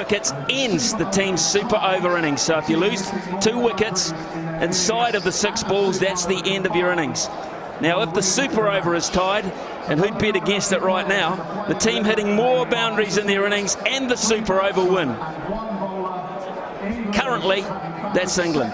wickets ends the team's super over innings. So if you lose 2 wickets inside of the 6 balls, that's the end of your innings. Now, if the super over is tied, and who'd bet against it right now, the team hitting more boundaries in their innings and the super over win. Currently, that's England.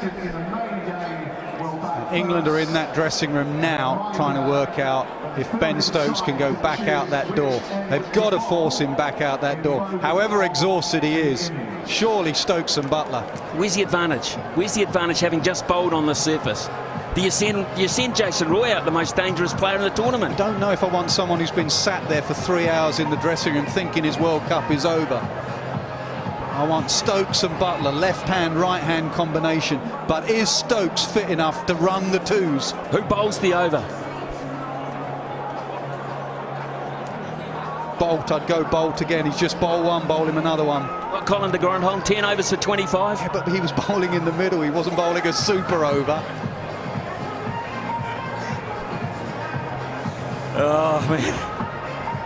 England are in that dressing room now trying to work out if Ben Stokes can go back out that door. They've got to force him back out that door. However exhausted he is, surely Stokes and Buttler. Where's the advantage? Where's the advantage having just bowled on the surface? Do you send Jason Roy out, the most dangerous player in the tournament? I don't know if I want someone who's been sat there for 3 hours in the dressing room thinking his World Cup is over. I want Stokes and Buttler, left-hand, right-hand combination. But is Stokes fit enough to run the 2s? Who bowls the over? Bolt, I'd go Bolt again. He's just bowled one, bowl him another one. What, Colin de Grandhomme, 10 overs for 25? Yeah, but he was bowling in the middle. He wasn't bowling a super over. Oh, man.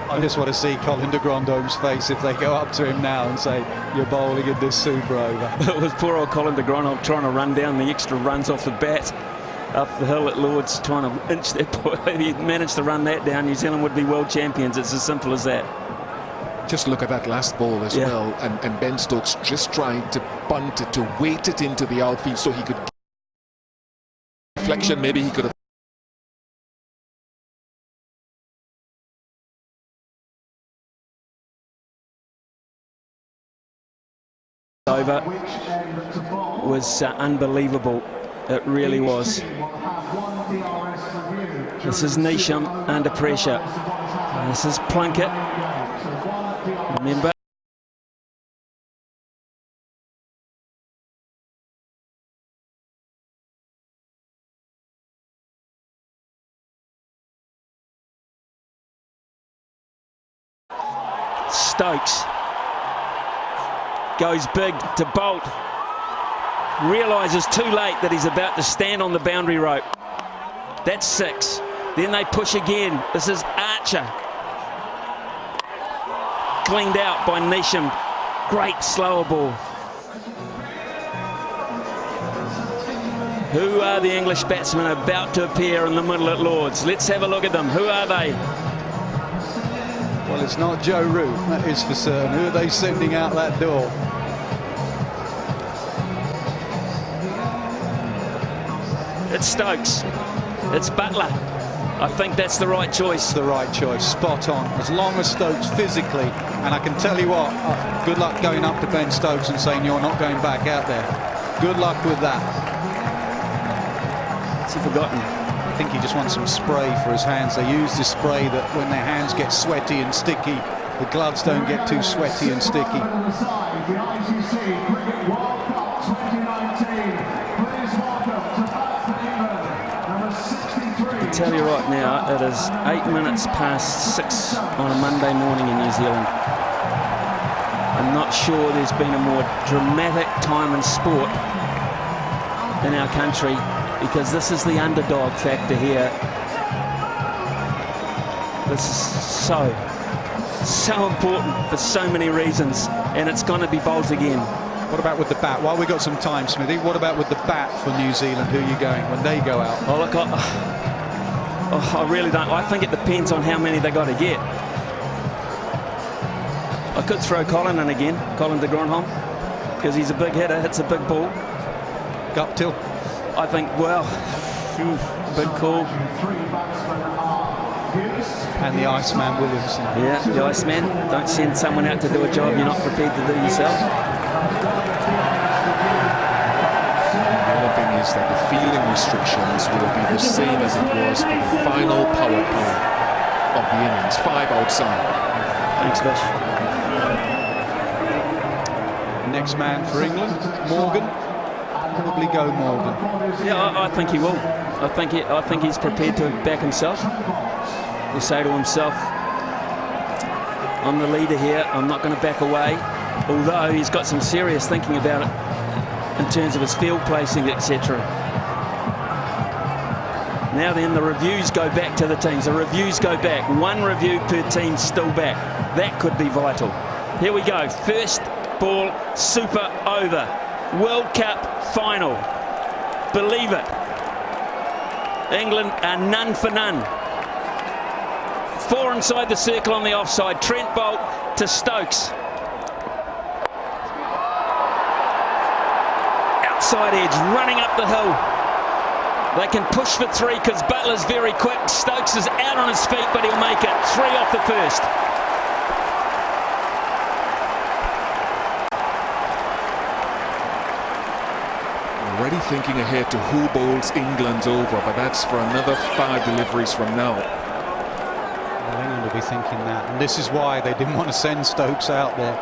I just want to see Colin de Grandhomme's face if they go up to him now and say, you're bowling in this super over. It was poor old Colin de Grandhomme trying to run down the extra runs off the bat up the hill at Lord's, trying to inch that ball. If he managed to run that down, New Zealand would be world champions. It's as simple as that. Just look at that last ball as well, and Ben Stokes just trying to bunt it, to weight it into the outfield so he could reflection. Maybe he could have over was unbelievable. It really was. This is Neesham under pressure. This is Plunkett. Remember, Stokes goes big to Bolt, realises too late that he's about to stand on the boundary rope. That's 6. Then they push again. This is Archer. Cleaned out by Neesham. Great slower ball. Who are the English batsmen about to appear in the middle at Lord's? Let's have a look at them. Who are they? Well, it's not Joe Root, that is for certain. Who are they sending out that door? It's Stokes. It's Buttler. I think that's the right choice. The right choice, spot on. As long as Stokes physically, and I can tell you what, good luck going up to Ben Stokes and saying you're not going back out there. Good luck with that. Has he forgotten? I think he just wants some spray for his hands. They use this spray that when their hands get sweaty and sticky, the gloves don't get too sweaty and sticky. I tell you right now, it is 8 minutes past 6 on a Monday morning in New Zealand. I'm not sure there's been a more dramatic time in sport in our country, because this is the underdog factor here. This is so important for so many reasons, and it's going to be bowled again. What about with the bat? While we've got some time, Smithy, what about with the bat for New Zealand? Who are you going when they go out? Oh, look, I really don't. I think it depends on how many they got to get. I could throw Colin in again, Colin de Grandhomme, because he's a big hitter, hits a big ball. Guptill. I think, well, big call. And the Iceman Williamson. Yeah, the Iceman. Don't send someone out to do a job you're not prepared to do yourself. The other thing is that the fielding restrictions will be the same as it was for the final power play of the innings. 5 outside. Thanks, Bish. Next man for England, Morgan. Probably go Morgan. Yeah, I think he will. I think he's prepared to back himself. He'll say to himself, I'm the leader here, I'm not going to back away. Although he's got some serious thinking about it in terms of his field placing, etc. Now then, the reviews go back to the teams. The reviews go back. 1 review per team still back. That could be vital. Here we go. First ball super over. World Cup final. Believe it. England are none for none. 4 inside the circle on the offside. Trent Boult to Stokes. Outside edge, running up the hill. They can push for 3 because Butler's very quick. Stokes is out on his feet, but he'll make it. 3 off the first. Already thinking ahead to who bowls England over, but that's for another 5 deliveries from now. Well, England will be thinking that, and this is why they didn't want to send Stokes out there.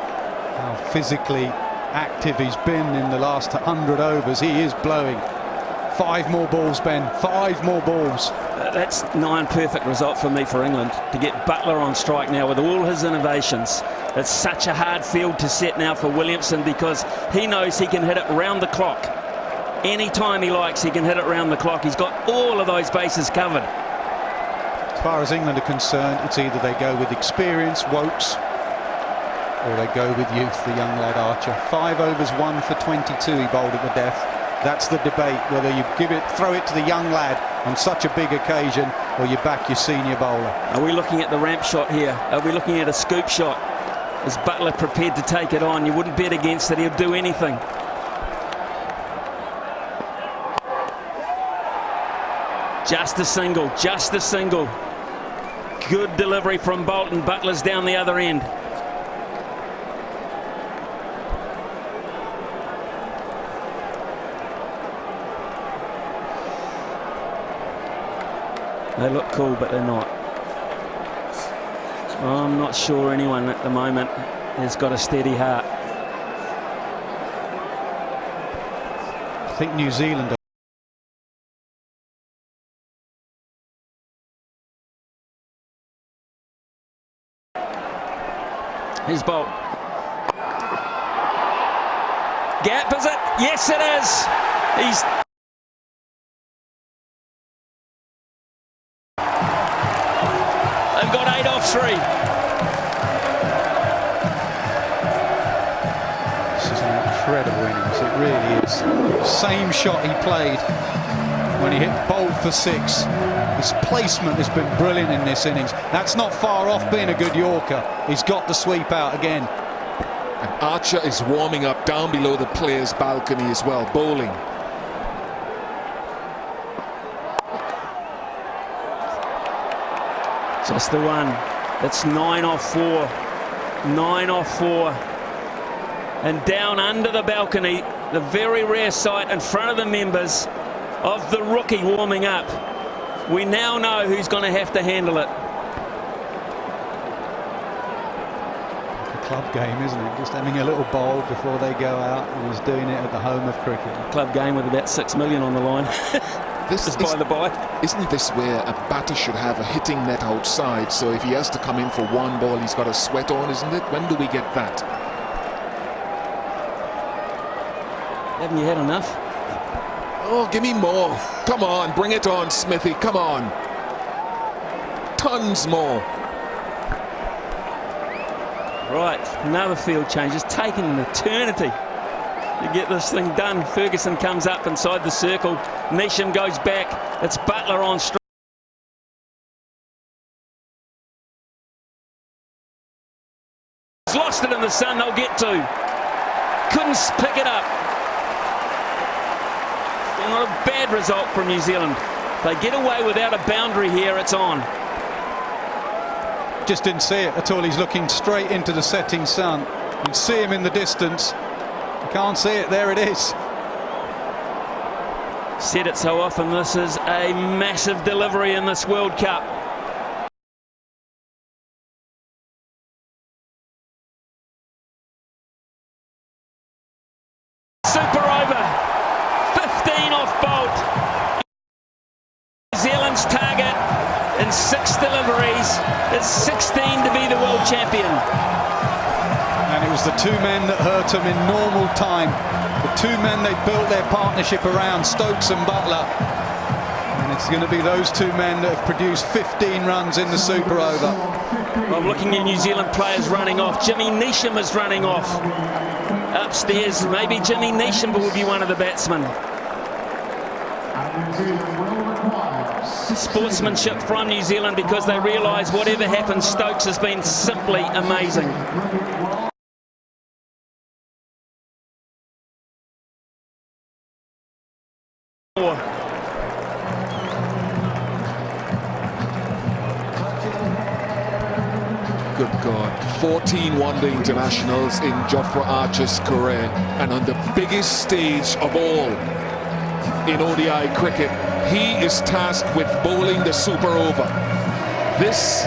How physically active he's been in the last 100 overs. He is blowing. 5 more balls, Ben. 5 more balls. That's 9 perfect result for me for England. To get Butler on strike now with all his innovations. It's such a hard field to set now for Williamson because he knows he can hit it round the clock. Anytime he likes, he can hit it round the clock. He's got all of those bases covered. As far as England are concerned, it's either they go with experience, Wokes, or they go with youth, the young lad Archer. 5 overs, 1 for 22 he bowled at the death. That's the debate, whether you throw it to the young lad on such a big occasion or you back your senior bowler. Are we looking at the ramp shot here? Are we looking at a scoop shot? Is Butler prepared to take it on? You wouldn't bet against it. He'll do anything. Just a single, just a single. Good delivery from Bolton. Butler's down the other end. They look cool, but they're not. I'm not sure anyone at the moment has got a steady heart. I think New Zealand. Here's Boult. Gap, is it? Yes, it is. They've got 8 off 3. This is an incredible innings. It really is. Same shot he played when he hit Boult for 6. His placement has been brilliant in this innings. That's not far off being a good Yorker. He's got the sweep out again. And Archer is warming up down below the players' balcony as well, bowling. Just the one. That's 9 off 4. 9 off 4. And down under the balcony, the very rare sight in front of the members of the rookie warming up. We now know who's going to have to handle it. It's a club game, isn't it? Just having a little bowl before they go out, and he's doing it at the home of cricket. A club game with about 6 million on the line. Just by the by. Isn't this where a batter should have a hitting net outside? So if he has to come in for 1 ball, he's got a sweat on, isn't it? When do we get that? Haven't you had enough? Oh, give me more. Come on, bring it on, Smithy. Come on. Tons more. Right, another field change. It's taken an eternity to get this thing done. Ferguson comes up inside the circle. Neesham goes back. It's Butler on strike. He's lost it in the sun. They'll get to. Couldn't pick it up. Not a bad result from New Zealand. They get away without a boundary here. It's on. Just didn't see it at all. He's looking straight into the setting sun. You can see him in the distance. You can't see it. There it is. Said it so often. This is a massive delivery in this World Cup. Super over. 15 off Boult. New Zealand's target in 6 deliveries is 16 to be the world champion. And it was the 2 men that hurt him in normal time. The 2 men they built their partnership around, Stokes and Butler. And it's going to be those 2 men that have produced 15 runs in the super over. I'm looking at New Zealand players running off. Jimmy Neesham is running off. Upstairs, maybe Jimmy Neesham will be one of the batsmen. Sportsmanship from New Zealand, because they realise whatever happens, Stokes has been simply amazing. Good God, 14 one-day internationals in Jofra Archer's career, and on the biggest stage of all in ODI cricket, he is tasked with bowling the super over. This,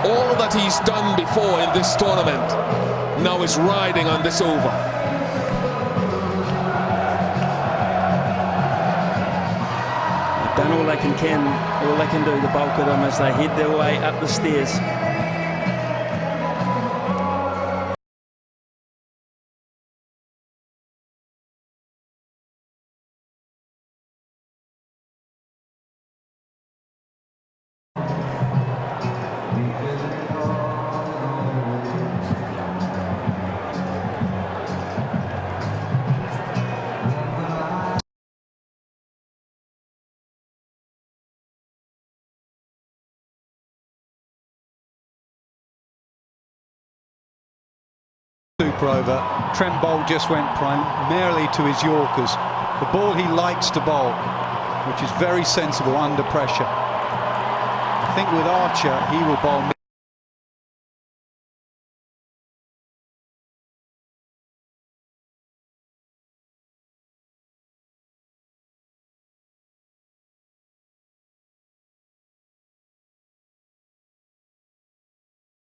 all that he's done before in this tournament, now is riding on this over. Done all they can do, the bulk of them, as they head their way up the stairs. Super over. Trent Boult just went primarily to his Yorkers. The ball he likes to bowl, which is very sensible under pressure. I think with Archer, he will bowl.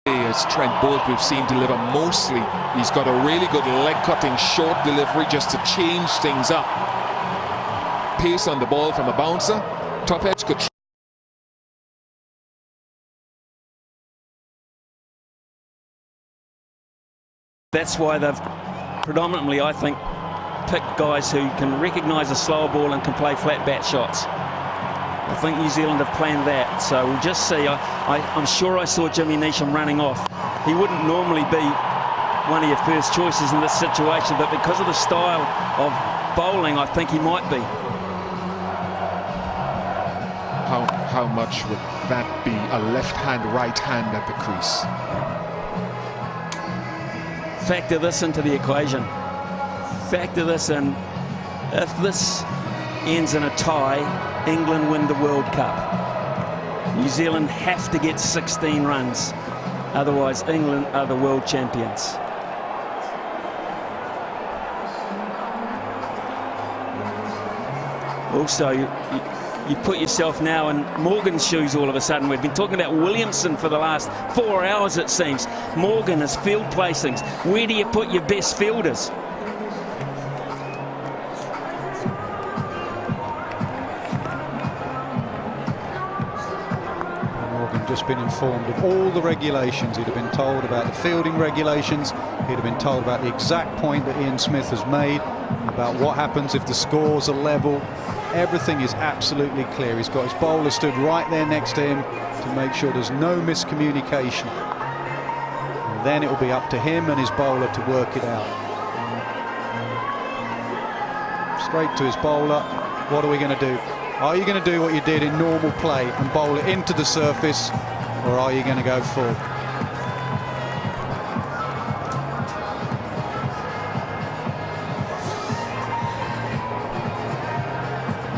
As Trent Boult, we've seen deliver mostly. He's got a really good leg-cutting short delivery just to change things up. Pace on the ball from a bouncer. Top edge could. That's why they've predominantly, I think, picked guys who can recognise a slower ball and can play flat bat shots. I think New Zealand have planned that, so we'll just see. I'm sure I saw Jimmy Neesham running off. He wouldn't normally be one of your first choices in this situation, but because of the style of bowling, I think he might be. How much would that be? A left hand, right hand at the crease. Factor this into the equation. Factor this in. If this ends in a tie, England win the World Cup. New Zealand have to get 16 runs, otherwise England are the world champions. Also, you put yourself now in Morgan's shoes all of a sudden. We've been talking about Williamson for the last 4 hours, it seems. Morgan has field placings. Where do you put your best fielders? Just been informed of all the regulations. He'd have been told about the fielding regulations. He'd have been told about the exact point that Ian Smith has made about what happens if the scores are level. Everything is absolutely clear. He's got his bowler stood right there next to him to make sure there's no miscommunication. And then it will be up to him and his bowler to work it out. Straight to his bowler. What are we going to do? Are you going to do what you did in normal play and bowl it into the surface, or are you going to go full?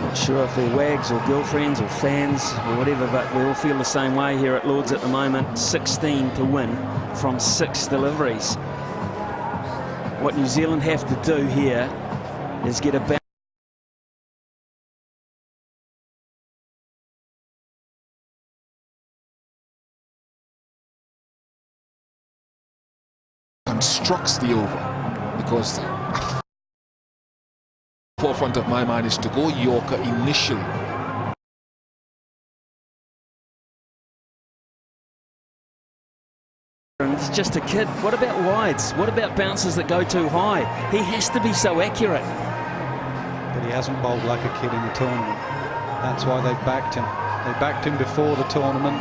Not sure if they're wags or girlfriends or fans or whatever, but we all feel the same way here at Lord's at the moment. 16 to win from 6 deliveries. What New Zealand have to do here is get a constructs the over, because the forefront of my mind is to go Yorker initially. It's just a kid. What about wides? What about bounces that go too high? He has to be so accurate. But he hasn't bowled like a kid in the tournament. That's why they've backed him. They backed him before the tournament.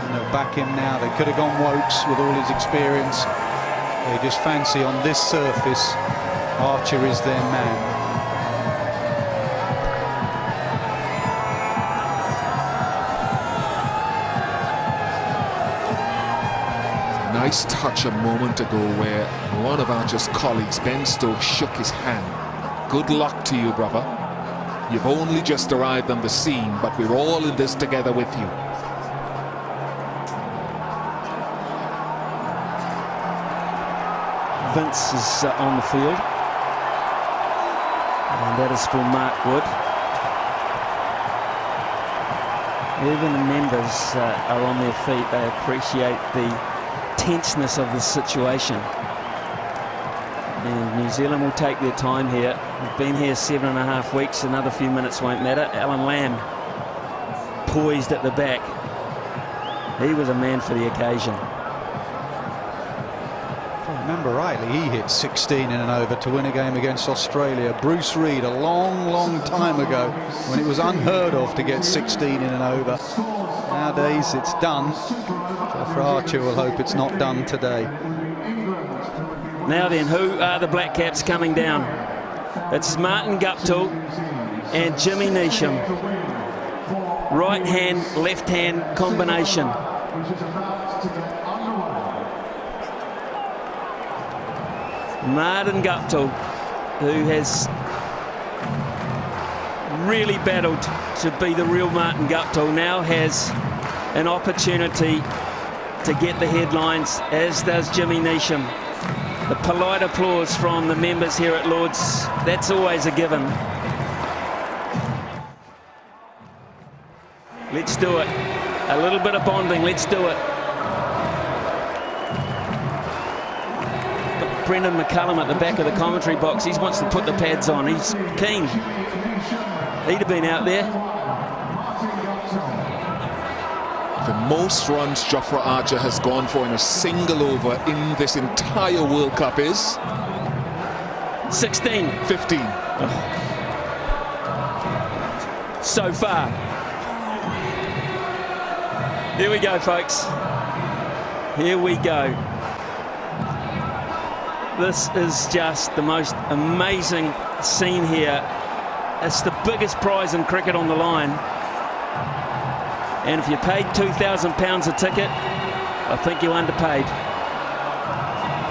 and they'll back him now. They could have gone Wokes with all his experience. They just fancy on this surface, Archer is their man. Nice touch a moment ago where one of Archer's colleagues, Ben Stokes, shook his hand. Good luck to you, brother. You've only just arrived on the scene, but we're all in this together with you. Vince is on the field, and that is for Mark Wood. Even the members are on their feet. They appreciate the tenseness of the situation, and New Zealand will take their time here. We've been here 7.5 weeks. Another few minutes won't matter. Alan Lamb poised at the back. He was a man for the occasion. If I remember rightly, he hit 16 in an over to win a game against Australia. Bruce Reid, a long time ago, when it was unheard of to get 16 in an over. Nowadays it's done. For Archer, we'll hope it's not done today. Now then, who are the Black Caps coming down? It's Martin Guptill and Jimmy Neesham. Right hand, left hand combination. Martin Guptill, who has really battled to be the real Martin Guptill, now has an opportunity to get the headlines, as does Jimmy Neesham. The polite applause from the members here at Lord's, that's always a given. Let's do it. A little bit of bonding, let's do it. But Brendan McCullum at the back of the commentary box, he wants to put the pads on, he's keen. He'd have been out there. The most runs Jofra Archer has gone for in a single over in this entire World Cup is 16. 15. Oh. So far. Here we go, folks. Here we go. This is just the most amazing scene here. It's the biggest prize in cricket on the line. And if you paid £2,000 a ticket, I think you underpaid.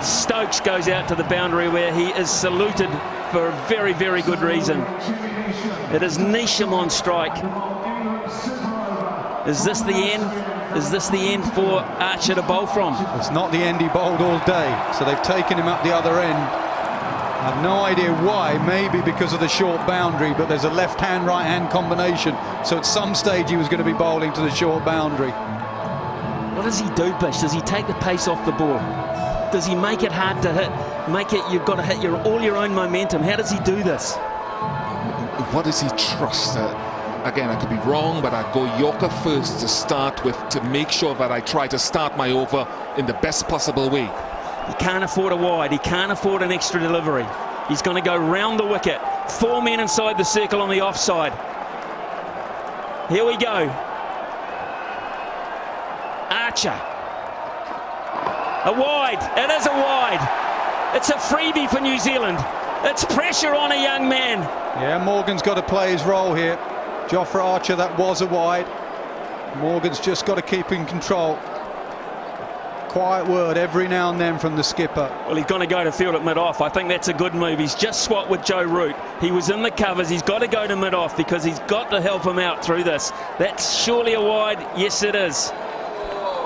Stokes goes out to the boundary where he is saluted for a very good reason. It is Neesham on strike. Is this the end? Is this the end for Archer to bowl from? It's not the end he bowled all day, so they've taken him up the other end. I have no idea why, maybe because of the short boundary, but there's a left-hand, right-hand combination, so at some stage he was going to be bowling to the short boundary. What does he do, Bish? Does he take the pace off the ball? Does he make it hard to hit? Make it, you've got to hit all your own momentum. How does he do this? What does he trust? Again, I could be wrong, but I'd go Yorker first to start with, to make sure that I try to start my over in the best possible way. He can't afford a wide. He can't afford an extra delivery. He's going to go round the wicket. 4 men inside the circle on the offside. Here we go. Archer. A wide. It is a wide. It's a freebie for New Zealand. It's pressure on a young man. Yeah, Morgan's got to play his role here. Jofra Archer, that was a wide. Morgan's just got to keep in control. Quiet word every now and then from the skipper. Well, he's going to go to field at mid-off. I think that's a good move. He's just swapped with Joe Root. He was in the covers. He's got to go to mid-off because he's got to help him out through this. That's surely a wide. Yes, it is.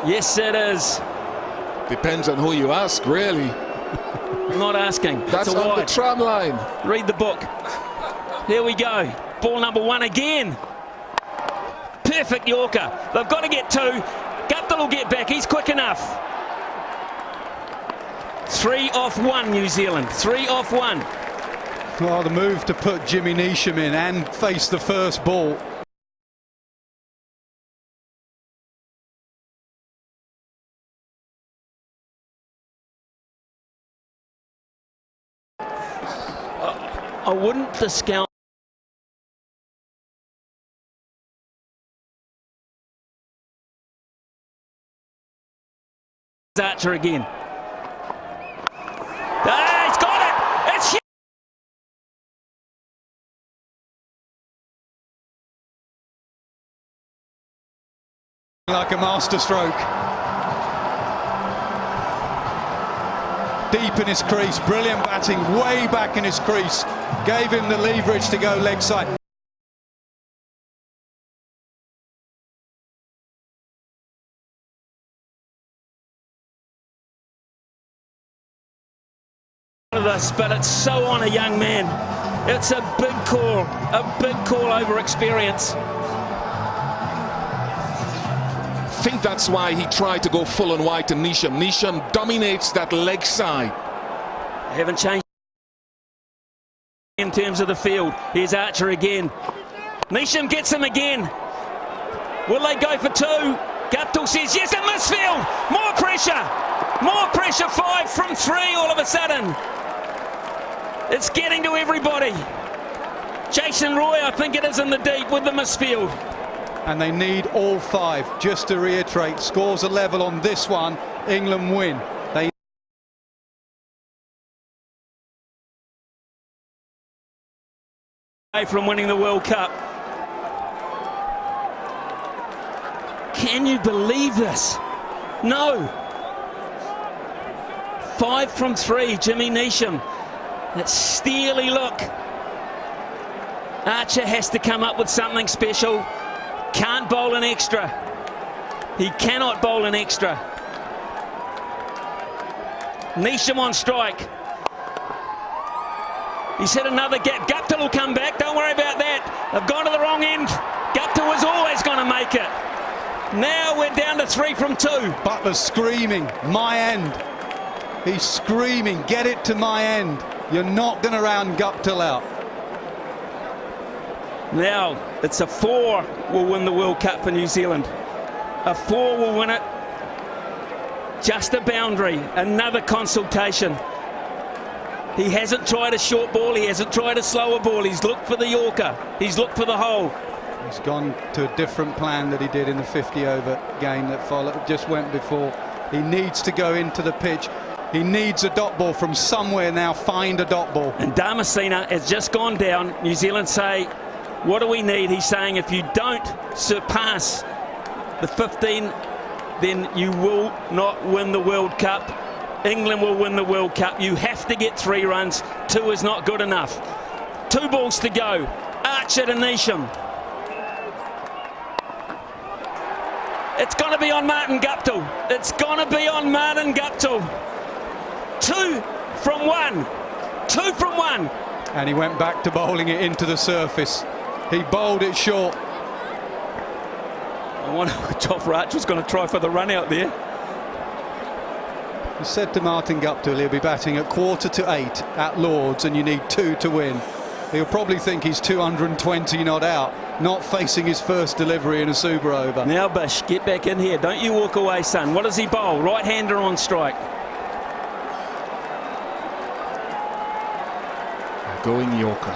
Yes, it is. Depends on who you ask, really. I'm not asking. That's it's a on wide. the tram line. Read the book. Here we go. Ball number 1 again. Perfect Yorker. They've got to get 2. Guptill will get back. He's quick enough. 3 off 1, New Zealand. 3 off 1. Well, the move to put Jimmy Neesham in and face the first ball. I wouldn't discount Archer again. Ah, he's got it! It's huge! Like a masterstroke. Deep in his crease, brilliant batting, way back in his crease. Gave him the leverage to go leg side. This, but it's so on a young man. It's a big call over experience. I think that's why he tried to go full and wide to Neesham. Neesham dominates that leg side. Haven't changed in terms of the field. Here's Archer again. Neesham gets him again. Will they go for two? Guptill says yes, a misfield. More pressure. More pressure. 5 from 3 all of a sudden. It's getting to everybody. Jason Roy, I think it is, in the deep with the misfield. And they need all 5. Just to reiterate, scores are level on this one. England win. They from winning the World Cup. Can you believe this? No. 5 from 3, Jimmy Neesham. That steely look. Archer has to come up with something special. Can't bowl an extra. He cannot bowl an extra. Neesham on strike. He's hit another gap. Guptill will come back. Don't worry about that. They've gone to the wrong end. Guptill was always going to make it. Now we're down to 3 from 2. Butler's screaming, my end. He's screaming, get it to my end. You're not going to round Guptill out. Now it's a 4 will win the World Cup for New Zealand. A 4 will win it. Just a boundary. Another consultation. He hasn't tried a short ball. He hasn't tried a slower ball. He's looked for the Yorker. He's looked for the hole. He's gone to a different plan that he did in the 50-over game that followed, just went before. He needs to go into the pitch. He needs a dot ball from somewhere now. Find a dot ball. And Damasina has just gone down. New Zealand say, what do we need? He's saying if you don't surpass the 15, then you will not win the World Cup. England will win the World Cup. You have to get 3 runs. 2 is not good enough. 2 balls to go. Archer to Neesham. It's going to be on Martin Guptill. It's going to be on Martin Guptill. 2 from 1. 2 from 1. And he went back to bowling it into the surface. He bowled it short. I wonder if Jofra Archer was going to try for the run out there. He said to Martin Guptill he'll be batting at 7:45 at Lord's and you need 2 to win. He'll probably think he's 220 not out, not facing his first delivery in a super over. Now Bish, get back in here. Don't you walk away, son. What does he bowl? Right-hander on strike. Going Yorker.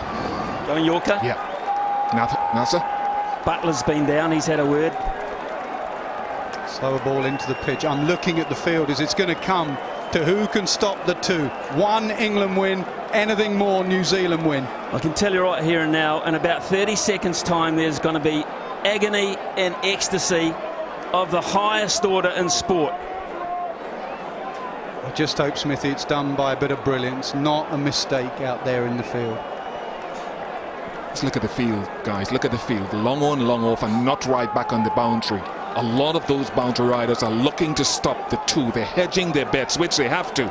Going Yorker? Yeah. Nasser? Butler's been down. He's had a word. Slower ball into the pitch. I'm looking at the field as it's going to come to who can stop the 2. 1 England win, anything more New Zealand win. I can tell you right here and now, in about 30 seconds time, there's going to be agony and ecstasy of the highest order in sport. I just hope, Smithy, it's done by a bit of brilliance, not a mistake out there in the field. Let's look at the field, guys. Look at the field. Long on, long off, and not right back on the boundary. A lot of those boundary riders are looking to stop the 2. They're hedging their bets, which they have to.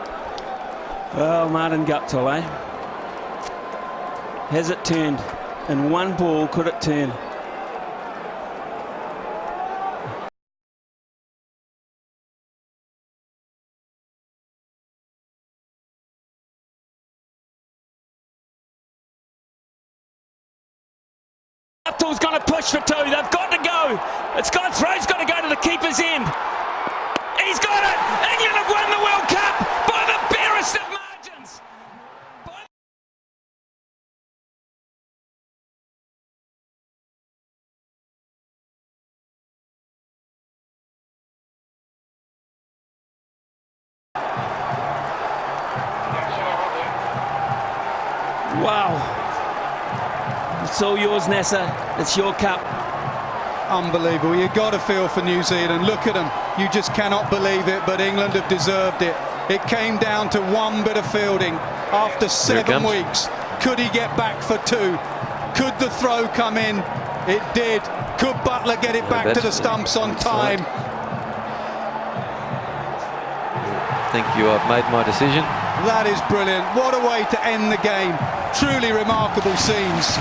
Well, Martin Guptill, eh? Has it turned? In 1 ball, could it turn? Guptill's going to push for 2. They've got to go. It's got throw's got to go to the keeper's end. He's got it. England have won the World Cup by the barest of Wow. It's all yours, Nasser. It's your cup. Unbelievable. You've got to feel for New Zealand. Look at them. You just cannot believe it, but England have deserved it. It came down to one bit of fielding after 7 weeks. Could he get back for 2? Could the throw come in? It did. Could Butler get it back to the stumps on time? I think you have made my decision. That is brilliant. What a way to end the game. Truly remarkable scenes.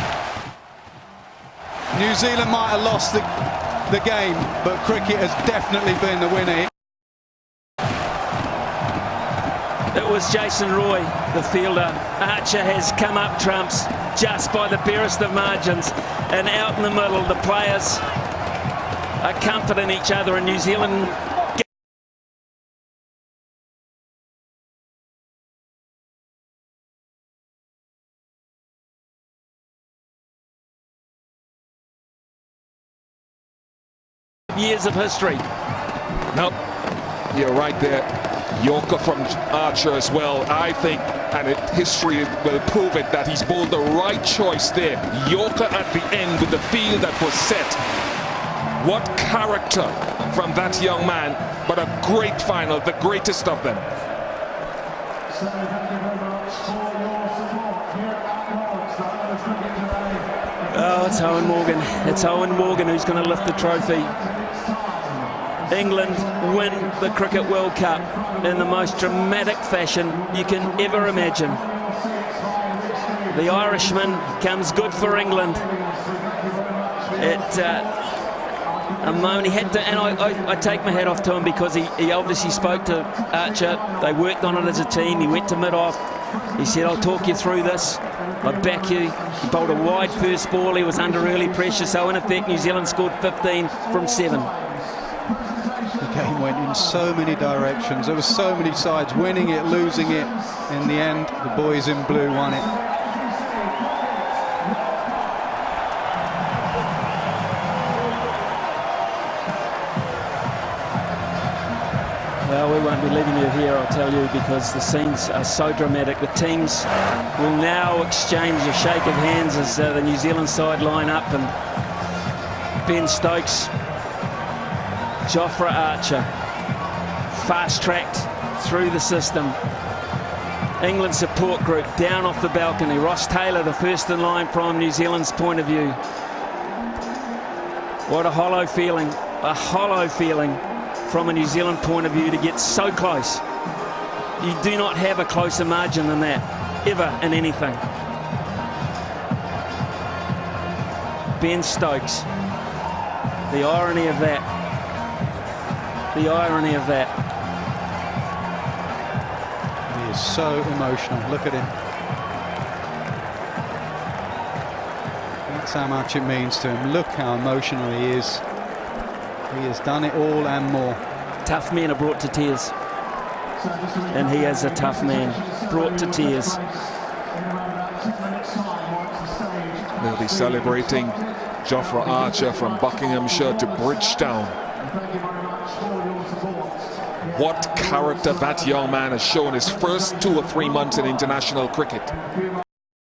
New Zealand might have lost the game, but cricket has definitely been the winner. It was Jason Roy, the fielder. Archer has come up trumps just by the barest of margins, and out in the middle the players are comforting each other, and New Zealand years of history. No, you're right there. Yorker from Archer as well, I think, and history will prove it, that he's bowled the right choice there. Yorker at the end with the field that was set. What character from that young man, but a great final, the greatest of them. Oh, it's Owen Morgan. It's Owen Morgan who's going to lift the trophy. England win the Cricket World Cup in the most dramatic fashion you can ever imagine. The Irishman comes good for England. A moment he had to, and I take my hat off to him, because he obviously spoke to Archer. They worked on it as a team. He went to mid-off. He said, I'll talk you through this. I back you. He bowled a wide first ball. He was under early pressure. So in effect, New Zealand scored 15 from 7. The game went in so many directions. There were so many sides winning it, losing it. In the end, the boys in blue won it. Well, we won't be leaving you here, I'll tell you, because the scenes are so dramatic. The teams will now exchange a shake of hands as the New Zealand side line up, and Ben Stokes, Jofra Archer, fast-tracked through the system. England support group down off the balcony. Ross Taylor, the first in line from New Zealand's point of view. What a hollow feeling from a New Zealand point of view to get so close. You do not have a closer margin than that, ever, in anything. Ben Stokes, the irony of that. The irony of that. He is so emotional. Look at him. That's how much it means to him. Look how emotional he is. He has done it all and more. Tough men are brought to tears. And he is a tough man, brought to tears. They'll be celebrating Jofra Archer from Buckinghamshire to Bridgetown. What character that young man has shown his first 2 or 3 months in international cricket.